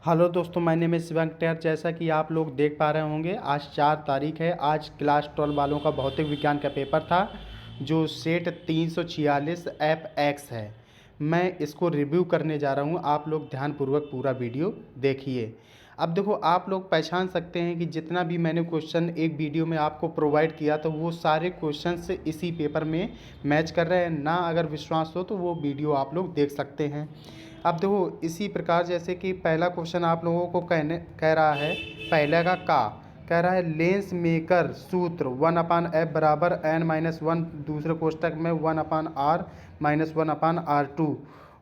Hello दोस्तों, my name is Shivank टेर। जैसा कि आप लोग देख पा रहे होंगे, आज 4 तारीख है। आज क्लास 12 वालों का भौतिक विज्ञान का पेपर था जो सेट 346 एफ एक्स है। मैं इसको रिव्यू करने जा रहा हूँ। आप लोग ध्यानपूर्वक पूरा वीडियो देखिए। अब देखो, आप लोग पहचान सकते हैं कि जितना भी मैंने क्वेश्चन एक वीडियो में आपको प्रोवाइड किया तो वो सारे क्वेश्चंस इसी पेपर में मैच कर रहे हैं ना। अगर विश्वास हो तो वो वीडियो आप लोग देख सकते हैं। अब देखो, इसी प्रकार जैसे कि पहला क्वेश्चन आप लोगों को कह रहा है, पहले का कह रहा है लेंस मेकर सूत्र 1/f बराबर n-1, दूसरे कोष्टक में 1/r - 1/r2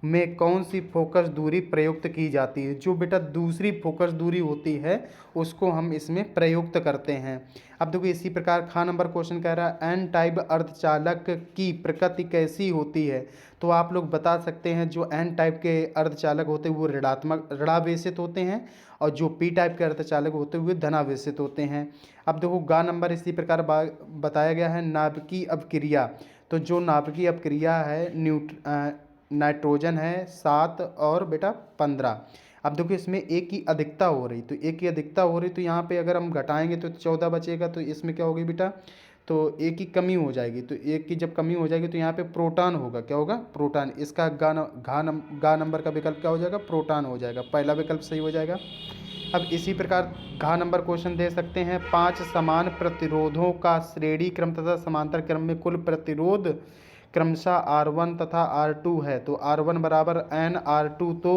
में कौन सी फोकस दूरी प्रयुक्त की जाती है। जो बेटा दूसरी फोकस दूरी होती है उसको हम इसमें प्रयुक्त करते हैं। अब देखो, इसी प्रकार नंबर क्वेश्चन कह रहा है एन टाइप अर्धचालक की प्रकृति कैसी होती है। तो आप लोग बता सकते हैं जो एन टाइप के अर्धचालक होते हैं वो ऋणावेशित होते हैं और जो पी टाइप के अर्धचालक होते हुए धनावेशित होते हैं। अब देखो, नंबर इसी प्रकार बताया गया है नाभिकीय अपक्रिया। तो जो नाभिकीय अपक्रिया है नाइट्रोजन है 7 और बेटा 15। अब देखो, इसमें एक की अधिकता हो रही, तो एक की अधिकता हो रही तो यहाँ पे अगर हम घटाएंगे तो 14 बचेगा। तो इसमें क्या होगी बेटा, तो एक की कमी हो जाएगी। तो एक की जब कमी हो जाएगी तो यहाँ पे प्रोटॉन होगा। क्या होगा? प्रोटॉन। इसका गा नंबर का विकल्प क्या हो जाएगा? प्रोटॉन हो जाएगा। पहला विकल्प सही हो जाएगा। अब इसी प्रकार नंबर क्वेश्चन दे सकते हैं 5 समान प्रतिरोधों का श्रेणी क्रम तथा समांतर क्रम में कुल प्रतिरोध क्रमशः R1 तथा R2 है। तो R1 बराबर n, R2 तो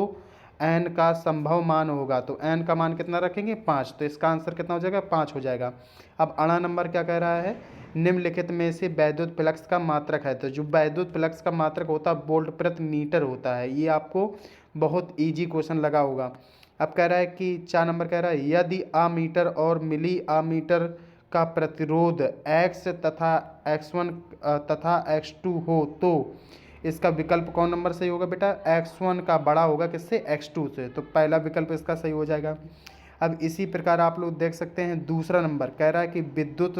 n का संभव मान होगा। तो n का मान कितना रखेंगे? 5। तो इसका आंसर कितना हो जाएगा? 5 हो जाएगा। अब अणा नंबर क्या कह रहा है, निम्नलिखित में से वैद्युत फ्लक्स का मात्रक है। तो जो वैद्युत फ्लक्स का मात्रक होता है वोल्ट प्रति मीटर होता है। ये आपको बहुत ईजी क्वेश्चन लगा होगा। अब कह रहा है कि 4 नंबर कह रहा है यदि आमीटर और मिली आमीटर का प्रतिरोध x तथा x1 तथा x2 हो तो इसका विकल्प कौन नंबर सही होगा बेटा? x1 का बड़ा होगा किससे? x2 से। तो पहला विकल्प इसका सही हो जाएगा। अब इसी प्रकार आप लोग देख सकते हैं दूसरा नंबर कह रहा है कि विद्युत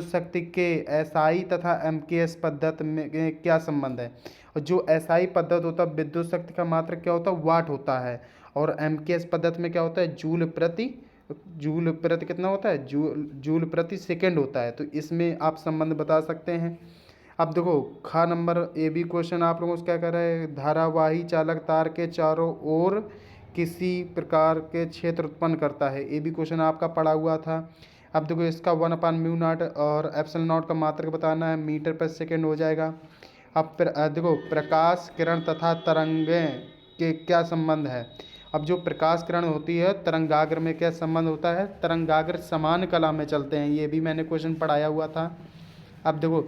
शक्ति के एसआई तथा एमकेएस पद्धति में क्या संबंध है। और जो एसआई पद्धति होता है विद्युत शक्ति का मात्रक क्या होता है? वाट होता है। और एमकेएस पद्धति में क्या होता है? जूल प्रति कितना होता है? जूल प्रति सेकेंड होता है। तो इसमें आप संबंध बता सकते हैं। अब देखो, नंबर ए बी क्वेश्चन आप लोगों से क्या कर रहे हैं, धारावाही चालक तार के चारों ओर किसी प्रकार के क्षेत्र उत्पन्न करता है। ए बी क्वेश्चन आपका पड़ा हुआ था। अब देखो, इसका 1/μ0 और ε0 का मात्रक बताना है, मीटर पर सेकेंड हो जाएगा। अब देखो, प्रकाश किरण तथा तरंगें के क्या संबंध है। अब जो प्रकाश किरण होती है तरंगाग्र में क्या संबंध होता है? तरंगाग्र समान कला में चलते हैं। ये भी मैंने क्वेश्चन पढ़ाया हुआ था। अब देखो,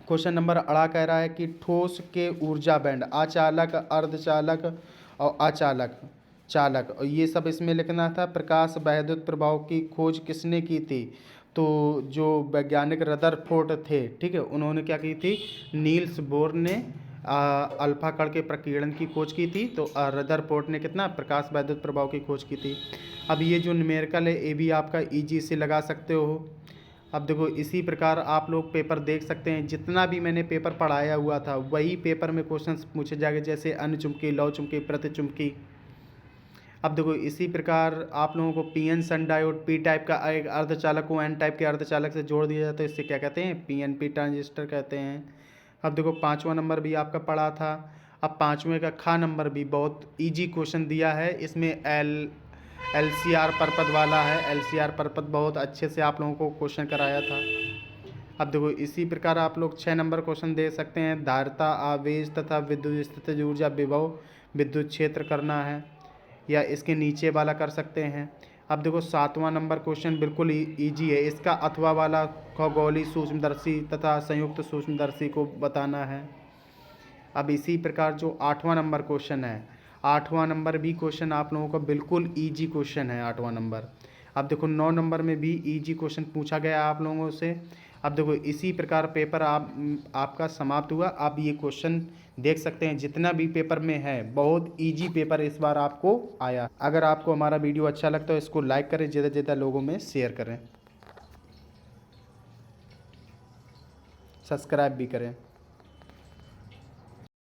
क्वेश्चन नंबर अड़ा कह रहा है कि ठोस के ऊर्जा बैंड अचालक, अर्धचालक और अचालक, चालक, और ये सब इसमें लिखना था। प्रकाश वैद्युत प्रभाव की खोज किसने की थी? तो जो वैज्ञानिक रदरफोर्ड थे, ठीक है, उन्होंने क्या की थी? नील्स बोर ने अल्फा कण के प्रकीर्णन की खोज की थी। तो रदरफोर्ड ने कितना? प्रकाश वैद्युत प्रभाव की खोज की थी। अब ये जो न्यूमेरिकल है ये भी आपका ईजी से लगा सकते हो। अब देखो, इसी प्रकार आप लोग पेपर देख सकते हैं। जितना भी मैंने पेपर पढ़ाया हुआ था वही पेपर में क्वेश्चंस पूछे जाएंगे, जैसे अनुचुंबकी, लौ चुंबकी, प्रतिचुंबकी। अब देखो, इसी प्रकार आप लोगों को पीएन सन डायोड पी टाइप का एक अर्धचालक को एन टाइप के अर्धचालक से जोड़ दिया जाता है, इससे क्या कहते हैं? पीएनपी ट्रांजिस्टर कहते हैं। अब देखो, 5वां नंबर भी आपका पढ़ा था। अब 5वें का नंबर भी बहुत ईजी क्वेश्चन दिया है। इसमें LCR परपथ वाला है। LCR परपथ बहुत अच्छे से आप लोगों को क्वेश्चन कराया था। अब देखो, इसी प्रकार आप लोग 6 नंबर क्वेश्चन दे सकते हैं। धारिता, आवेश तथा विद्युत स्थितिज ऊर्जा विभव विद्युत क्षेत्र करना है, या इसके नीचे वाला कर सकते हैं। अब देखो, 7वां नंबर क्वेश्चन बिल्कुल ईजी है। इसका अथवा वाला खगोलीय सूक्ष्मदर्शी तथा संयुक्त सूक्ष्मदर्शी को बताना है। अब इसी प्रकार जो 8वां नंबर क्वेश्चन है, 8वां नंबर भी क्वेश्चन आप लोगों का बिल्कुल ईजी क्वेश्चन है 8वां नंबर। अब देखो, 9 नंबर में भी ईजी क्वेश्चन पूछा गया आप लोगों से। अब देखो, इसी प्रकार पेपर आपका समाप्त हुआ। आप ये क्वेश्चन देख सकते हैं जितना भी पेपर में है, बहुत ईजी पेपर इस बार आपको आया। अगर आपको हमारा वीडियो अच्छा लगता है इसको लाइक करें, ज़्यादा से ज़्यादा लोगों में शेयर करें, सब्सक्राइब भी करें।